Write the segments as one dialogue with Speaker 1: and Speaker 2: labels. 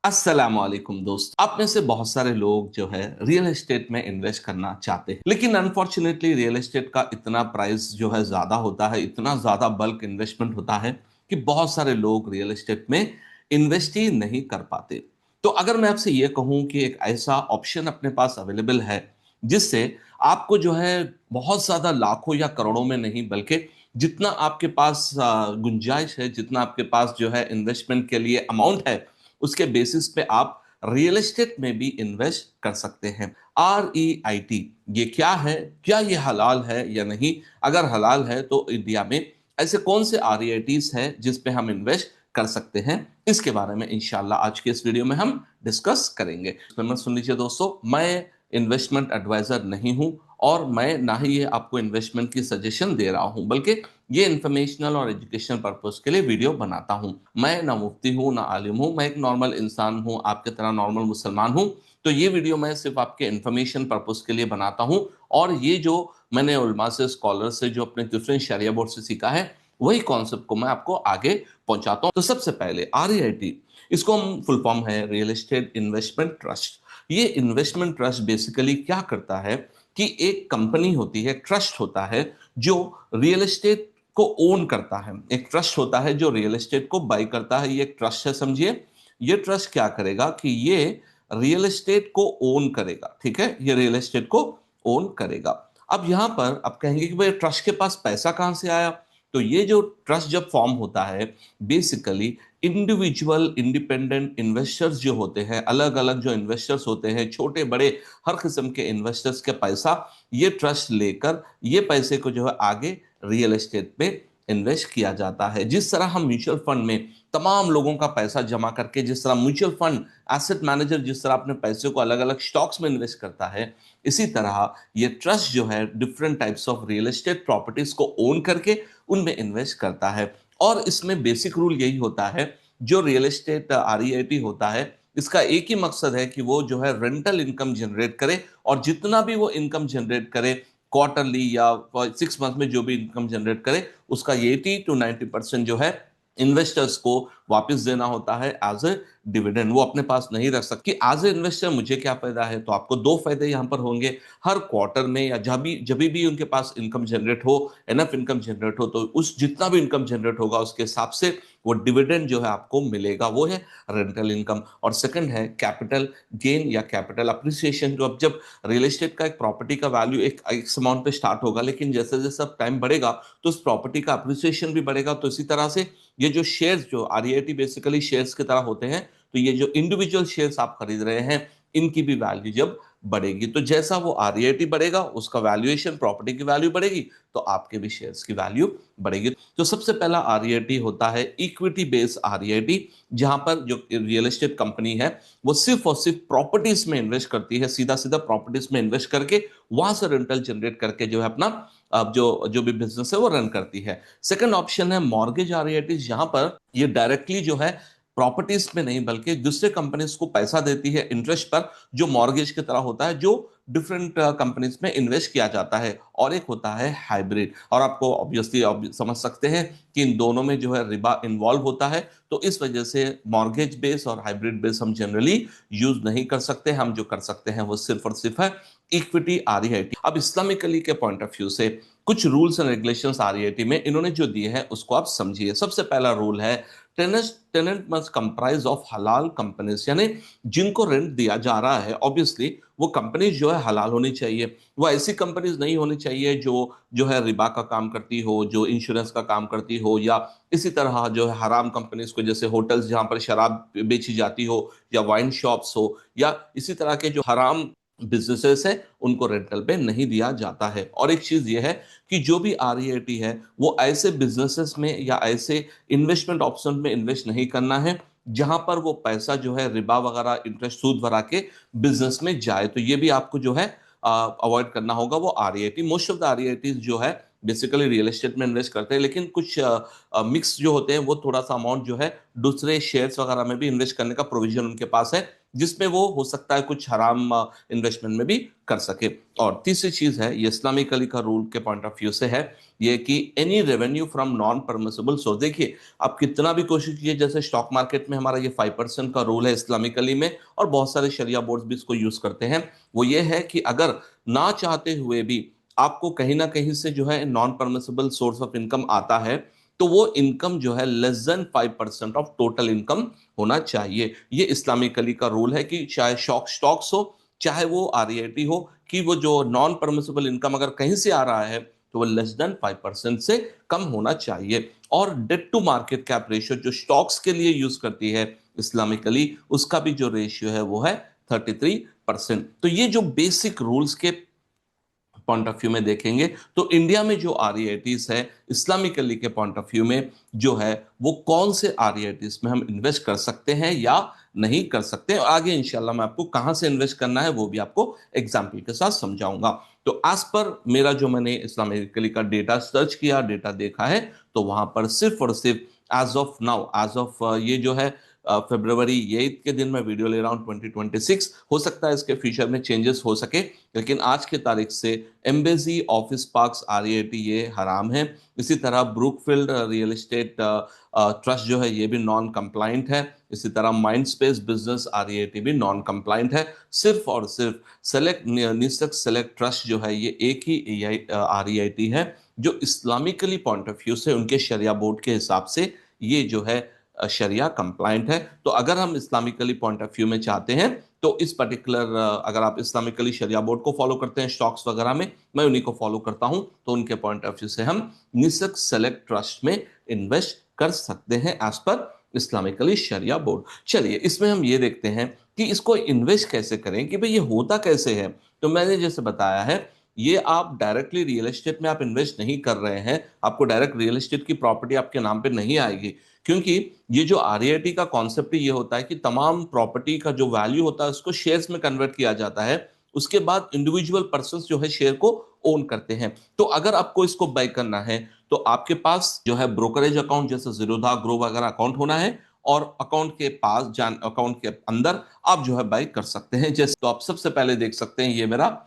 Speaker 1: अस्सलामुअलैकुम दोस्त। आप में से बहुत सारे लोग जो है रियल एस्टेट में इन्वेस्ट करना चाहते हैं, लेकिन अनफॉर्चुनेटली रियल एस्टेट का इतना प्राइस जो है ज्यादा होता है, इतना ज्यादा बल्क इन्वेस्टमेंट होता है कि बहुत सारे लोग रियल एस्टेट में इन्वेस्ट ही नहीं कर पाते। तो अगर मैं आपसे ये कहूं कि एक ऐसा ऑप्शन अपने पास अवेलेबल है जिससे आपको जो है बहुत ज्यादा लाखों या करोड़ों में नहीं, बल्कि जितना आपके पास गुंजाइश है, जितना आपके पास जो है इन्वेस्टमेंट के लिए अमाउंट है, उसके बेसिस पे आप रियल एस्टेट में भी इन्वेस्ट कर सकते हैं। REIT ये क्या है? क्या ये हलाल है या नहीं? अगर हलाल है तो इंडिया में ऐसे कौन से REITs हैं जिस पे हम इन्वेस्ट कर सकते हैं, इसके बारे में इंशाल्लाह आज के इस वीडियो में हम डिस्कस करेंगे। तो सुन लीजिए दोस्तों, मैं इन्वेस्टमेंट एडवाइजर नहीं हूं और मैं ना ही ये आपको इन्वेस्टमेंट की सजेशन दे रहा हूं, बल्कि ये इंफॉर्मेशनल और एजुकेशनल पर्पस के लिए वीडियो बनाता हूं। मैं ना मुफ्ती हूं ना आलिम हूं, मैं एक नॉर्मल इंसान हूं, आपके तरह नॉर्मल मुसलमान हूं। तो ये वीडियो मैं सिर्फ आपके इंफॉर्मेशन पर्पस के लिए बनाता हूं और ये जो मैंने उलमा से, स्कॉलर से, जो अपने डिफरेंट शरिया बोर्ड से सीखा है, वही कॉन्सेप्ट को मैं आपको आगे पहुंचाता हूं। तो सबसे पहले REIT, इसको हम फुल फॉर्म है रियल एस्टेट इन्वेस्टमेंट ट्रस्ट। ये इन्वेस्टमेंट ट्रस्ट बेसिकली क्या करता है कि एक कंपनी होती है, ट्रस्ट होता है जो रियल एस्टेट को ओन करता है। एक ट्रस्ट होता है जो रियल एस्टेट को बाई करता है। ये एक ट्रस्ट है, समझिए। ये ट्रस्ट क्या करेगा कि ये रियल एस्टेट को ओन करेगा, ठीक है? ये रियल एस्टेट को ओन करेगा। अब यहां पर आप कहेंगे कि भाई ट्रस्ट के पास पैसा कहां से आया? तो ये जो ट्रस्ट जब फॉर्म होता है, बेसिकली इंडिविजुअल इंडिपेंडेंट इन्वेस्टर्स जो होते हैं, अलग अलग जो इन्वेस्टर्स होते हैं, छोटे बड़े हर किस्म के इन्वेस्टर्स के पैसा ये ट्रस्ट लेकर ये पैसे को जो है आगे रियल एस्टेट पे इन्वेस्ट किया जाता है। जिस तरह हम म्यूचुअल फंड में तमाम लोगों का पैसा जमा करके, जिस तरह म्यूचुअल फंड एसेट मैनेजर जिस तरह अपने पैसे को अलग अलग स्टॉक्स में इन्वेस्ट करता है, इसी तरह ये ट्रस्ट जो है different types of real estate properties को ओन करके उनमें इन्वेस्ट करता है। और इसमें बेसिक रूल यही होता है, जो रियल एस्टेट REIT होता है, इसका एक ही मकसद है कि वो जो है रेंटल इनकम जनरेट करे, और जितना भी वो इनकम जनरेट करे क्वार्टरली या 6 मंथ में जो भी इनकम जनरेट करे, उसका 80 to 90% जो है इन्वेस्टर्स को वापस देना होता है एज ए डिविडेंड। वो अपने पास नहीं रख सकती। एज ए इन्वेस्टर मुझे क्या फायदा है? तो आपको दो फायदे यहां पर होंगे। हर क्वार्टर में या जब भी उनके पास इनकम जनरेट हो, एनफ इनकम जनरेट हो, तो उस जितना भी इनकम जनरेट होगा उसके हिसाब से वो डिविडेंड जो है आपको मिलेगा, वो है रेंटल इनकम। और सेकंड है कैपिटल गेन या कैपिटल अप्रिसिएशन। जो अब जब रियल एस्टेट का एक प्रॉपर्टी का वैल्यू एक अमाउंट पे स्टार्ट होगा, लेकिन जैसे जैसे अब टाइम बढ़ेगा तो उस प्रॉपर्टी का अप्रिसिएशन भी बढ़ेगा। तो इसी तरह से ये जो शेयर्स, जो REIT बेसिकली शेयर्स की तरह होते हैं, तो ये जो इंडिविजुअल शेयर्स आप खरीद रहे हैं, इनकी भी वैल्यू जब बढ़ेगी, तो जैसा वो REIT बढ़ेगा उसका वैल्यूएशन, प्रॉपर्टी की वैल्यू बढ़ेगी, तो आपके भी शेयर्स की वैल्यू बढ़ेगी। तो सबसे पहला REIT होता है इक्विटी बेस्ड REIT, जहां पर जो रियल एस्टेट कंपनी है वो सिर्फ और सिर्फ प्रॉपर्टीज में इन्वेस्ट करती है, सीधा सीधा प्रॉपर्टीज में इन्वेस्ट करके वहां से रेंटल जनरेट करके जो है अपना अब जो जो भी बिजनेस है वो रन करती है। सेकंड ऑप्शन है मॉर्गेज REIT, जहां पर ये डायरेक्टली जो है प्रॉपर्टीज में नहीं बल्कि दूसरे कंपनीज को पैसा देती है इंटरेस्ट पर, जो मॉर्गेज की तरह होता है, जो डिफरेंट कंपनीज में इन्वेस्ट किया जाता है। और एक होता है हाइब्रिड, और आपको ऑब्वियसली समझ सकते हैं कि इन दोनों में जो है रिबा इन्वॉल्व होता है, तो इस वजह से मॉर्गेज बेस और हाइब्रिड बेस हम जनरली यूज नहीं कर सकते। हम जो कर सकते हैं वो सिर्फ और सिर्फ है इक्विटी REIT। अब इस्लामिकली के पॉइंट ऑफ व्यू से कुछ रूल्स एंड रेगुलेशंस REIT में इन्होंने जो दिए हैं उसको आप समझिए। सबसे पहला रूल है टेनेंट मस्ट कंप्राइज ऑफ हलाल कंपनीज, यानी जिनको रेंट दिया जा रहा है ऑब्वियसली वो कंपनीज जो है हलाल होनी चाहिए। वो ऐसी कंपनीज नहीं होनी चाहिए जो है रिबा का काम करती हो, जो इंश्योरेंस का काम करती हो, या इसी तरह जो है हराम कंपनीज को, जैसे होटल्स जहां पर शराब बेची जाती हो, या वाइन शॉप्स हो, या इसी तरह के जो हराम बिजनेसेस है, उनको रेंटल पे नहीं दिया जाता है। और एक चीज ये है कि जो भी REIT है वो ऐसे बिजनेसेस में या ऐसे इन्वेस्टमेंट ऑप्शन में इन्वेस्ट नहीं करना है जहां पर वो पैसा जो है रिबा वगैरह, इंटरेस्ट, सूद भरा के बिजनेस में जाए। तो ये भी आपको जो है अवॉइड करना होगा। वो REIT, most of the REIT जो है बेसिकली रियल एस्टेट में इन्वेस्ट करते हैं, लेकिन कुछ मिक्स जो होते हैं वो थोड़ा सा अमाउंट जो है दूसरे शेयर्स वगैरह में भी इन्वेस्ट करने का प्रोविजन उनके पास है। जिसमें वो हो सकता है कुछ हराम इन्वेस्टमेंट में भी कर सके। और तीसरी चीज है, ये इस्लामिकली का रूल के पॉइंट ऑफ व्यू से है, ये कि any revenue from non permissible source. देखिए, आप कितना भी कोशिश कीजिए, जैसे स्टॉक मार्केट में हमारा ये 5% का रूल है इस्लामिकली में, और बहुत सारे शरिया बोर्ड भी इसको यूज करते हैं। वो ये है कि अगर ना चाहते हुए भी आपको कहीं ना कहीं से जो है non permissible source of income आता है, तो वो इनकम जो है less than 5% of total income होना चाहिए। ये इस्लामिकली का रूल है कि चाहे स्टॉक्स हो, चाहे वो आरईआईटी हो, कि वो जो नॉन परमिसिबल इनकम अगर कहीं से आ रहा है तो वो लेस देन 5% से कम होना चाहिए। और debt to market cap ratio जो स्टॉक्स के लिए यूज करती है इस्लामिकली, उसका भी जो रेशियो है वो है 33%। तो ये जो बेसिक रूल्स के पॉइंट ऑफ व्यू में देखेंगे, तो इंडिया में जो आरईआईटीज है इस्लामिकली के पॉइंट ऑफ व्यू में जो है, वो कौन से आरईआईटीज में हम इन्वेस्ट कर सकते हैं या नहीं कर सकते, और आगे इंशाल्लाह मैं आपको कहां से इन्वेस्ट करना है वो भी आपको एग्जाम्पल के साथ समझाऊंगा। तो एज पर मेरा जो मैंने इस्लामिकली का डेटा सर्च किया, डेटा देखा है, तो वहां पर सिर्फ और सिर्फ as of now, as of ये जो है फरवरी 8 के दिन मैं वीडियो ले रहा हूं 2026, हो सकता है इसके फ्यूचर में चेंजेस हो सके, लेकिन आज के तारीख से एम्बेसी ऑफिस पार्क्स आरईआईटी ये हराम है। इसी तरह ब्रुकफील्ड रियल एस्टेट ट्रस्ट जो है ये भी नॉन कंप्लाइंट है। इसी तरह माइंड स्पेस बिजनेस आरईआईटी भी नॉन कंप्लाइंट है। सिर्फ और सिर्फ सेलेक्ट निसक सेलेक्ट ट्रस्ट जो है ये एक ही आरईआईटी है जो इस्लामिकली पॉइंट ऑफ व्यू से उनके शरिया बोर्ड के हिसाब से ये जो है शरिया कंप्लाइंट है। तो अगर हम इस्लामिकली पॉइंट ऑफ व्यू में चाहते हैं, तो इस पर्टिकुलर अगर आप इस्लामिकली शरिया बोर्ड को फॉलो करते हैं स्टॉक्स वगैरह में, मैं उन्हीं को फॉलो करता हूं, तो उनके पॉइंट ऑफ व्यू से हम निसक सेलेक्ट ट्रस्ट में इन्वेस्ट कर सकते हैं एज पर इस्लामिकली शरिया बोर्ड। चलिए, इसमें हम ये देखते हैं कि इसको इन्वेस्ट कैसे करें, कि भाई ये होता कैसे है। तो मैंने जैसे बताया है, ये आप डायरेक्टली रियल एस्टेट में आप इन्वेस्ट नहीं कर रहे हैं, आपको डायरेक्ट रियल एस्टेट की प्रॉपर्टी आपके नाम पे नहीं आएगी, क्योंकि ये जो आरईआईटी का कॉन्सेप्ट ये होता है कि तमाम प्रॉपर्टी का जो वैल्यू होता है उसको शेयर्स में कन्वर्ट किया जाता है, उसके बाद इंडिविजुअल पर्सन जो है शेयर को ओन करते हैं। तो अगर आपको इसको बाय करना है, तो आपके पास जो है ब्रोकरेज अकाउंट जैसे जीरोधा ग्रो वगैरह अकाउंट होना है, और अकाउंट के पास अकाउंट के अंदर आप जो है बाय कर सकते हैं। जैसे तो आप सबसे पहले देख सकते हैं, ये मेरा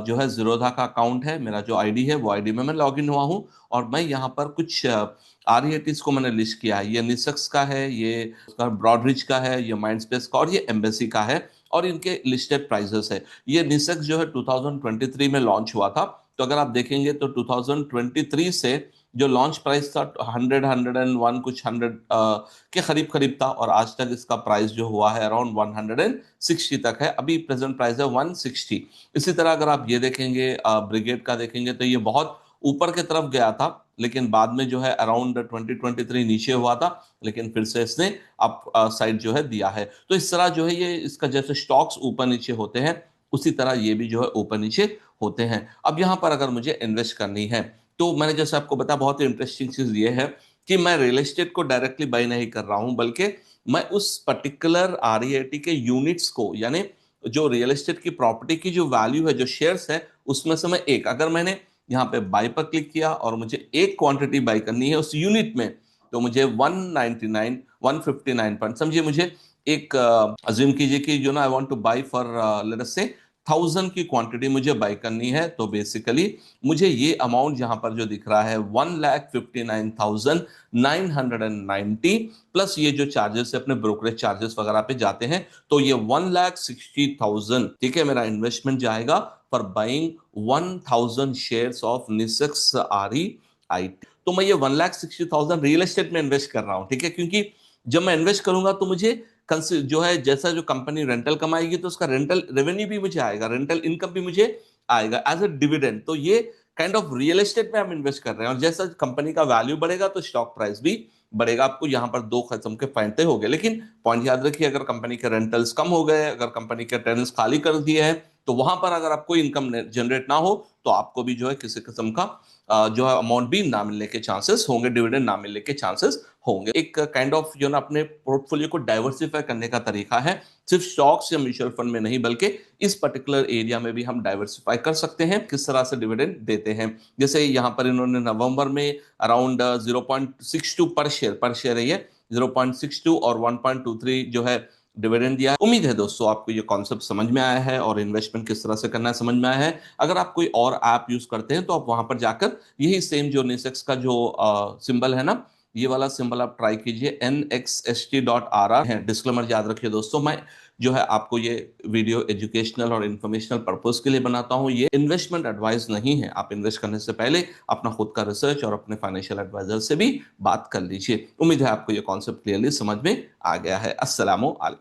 Speaker 1: जो है जीरोधा का अकाउंट है, मेरा जो आईडी है वो आईडी में मैं लॉग इन हुआ हूं, और मैं यहाँ पर कुछ आरईआईटीज को मैंने लिस्ट किया है। ये निसक्स का है, ये ब्रॉडरिज का है, ये माइंडस्पेस का, और ये एम्बेसी का है, और इनके लिस्टेड प्राइसेस है। ये निसक्स जो है 2023 में लॉन्च हुआ था। तो अगर आप देखेंगे तो 2023 से जो लॉन्च प्राइस था 101 कुछ 100 के करीब करीब था, और आज तक इसका प्राइस जो हुआ है अराउंड 160 तक है। अभी प्रेजेंट प्राइस है 160। इसी तरह अगर आप ये देखेंगे ब्रिगेड का देखेंगे, तो ये बहुत ऊपर की तरफ गया था, लेकिन बाद में जो है अराउंड 2023 नीचे हुआ था, लेकिन फिर से इसने अप साइड जो है दिया है। तो इस तरह जो है ये इसका जैसे स्टॉक्स ऊपर नीचे होते हैं, उसी तरह ये भी जो है ऊपर नीचे होते हैं। अब यहाँ पर अगर मुझे इन्वेस्ट करनी है, तो मैंने जैसे आपको बताया, बहुत ही इंटरेस्टिंग चीज ये है कि मैं रियल एस्टेट को डायरेक्टली बाय नहीं कर रहा हूं, बल्कि मैं उस पर्टिकुलर आरईआईटी के यूनिट्स को, यानी जो रियल एस्टेट की प्रॉपर्टी की जो वैल्यू है, जो शेयर्स है, उसमें से मैं एक, अगर मैंने यहाँ पे बाय पर क्लिक किया और मुझे एक क्वांटिटी बाय करनी है उस यूनिट में, तो मुझे 199 159 पॉइंट, समझिए मुझे एक अज्यूम कीजिए कि जो ना I want to buy for let us say 1000 की क्वांटिटी मुझे बाय करनी है, तो बेसिकली मुझे ये अमाउंट यहाँ पर जो दिख रहा है 1,59,990 प्लस ये जो चार्जेस है अपने ब्रोकरेज चार्जेस वगैरह पे जाते हैं, तो ये 1,60,000, ठीक है, मेरा इन्वेस्टमेंट जाएगा for buying 1000 shares of Nexus REIT. तो मैं ये 1,60,000 रियल एस्टेट में इन्वेस्ट कर रहा हूं, ठीक है, क्योंकि जब मैं इन्वेस्ट करूंगा तो मुझे जो है जैसा जो कंपनी रेंटल कमाएगी, तो उसका रेंटल रेवेन्यू भी मुझे आएगा, रेंटल इनकम भी मुझे आएगा एज अ डिविडेंड। तो ये काइंड ऑफ रियल एस्टेट में हम इन्वेस्ट कर रहे हैं, और जैसा कंपनी का वैल्यू बढ़ेगा तो स्टॉक प्राइस भी बढ़ेगा। आपको यहाँ पर दो किस्म के फायदे हो गए, लेकिन पॉइंट याद रखिए, अगर कंपनी के रेंटल्स कम हो गए, अगर कंपनी के टेनेंट्स खाली कर दिए हैं, तो वहां पर अगर आपको इनकम जनरेट ना हो, तो आपको भी जो है किसी किस्म का जो है अमाउंट भी ना मिलने के चांसेस होंगे, डिविडेंड ना मिलने के चांसेस होंगे। एक काइंड ऑफ जो ना अपने पोर्टफोलियो को डाइवर्सिफाई करने का तरीका है, सिर्फ स्टॉक्स या म्यूचुअल फंड में नहीं, बल्कि इस पर्टिकुलर एरिया में भी हम डाइवर्सिफाई कर सकते हैं। किस तरह से डिविडेंड देते हैं, जैसे यहाँ पर इन्होंने नवंबर में अराउंड 0.62 पर शेयर है, ये 0.62 और 1.23 जो है डिविडेंड दिया है। उम्मीद है दोस्तों आपको ये कॉन्सेप्ट समझ में आया है और इन्वेस्टमेंट किस तरह से करना है समझ में आया है। अगर आप कोई और ऐप यूज करते हैं तो आप वहां पर जाकर यही सेम जो नेसेक्स का जो सिंबल है ना, ये वाला सिंबल आप ट्राई कीजिए, nxt.rr है। डिस्क्लेमर याद रखिए दोस्तों, मैं जो है आपको ये वीडियो एजुकेशनल और इन्फॉर्मेशनल पर्पस के लिए बनाता हूँ, ये इन्वेस्टमेंट एडवाइस नहीं है। आप इन्वेस्ट करने से पहले अपना खुद का रिसर्च और अपने फाइनेंशियल एडवाइजर से भी बात कर लीजिए। उम्मीद है आपको ये कॉन्सेप्ट क्लियरली समझ में आ गया है। अस्सलामु अलैकुम।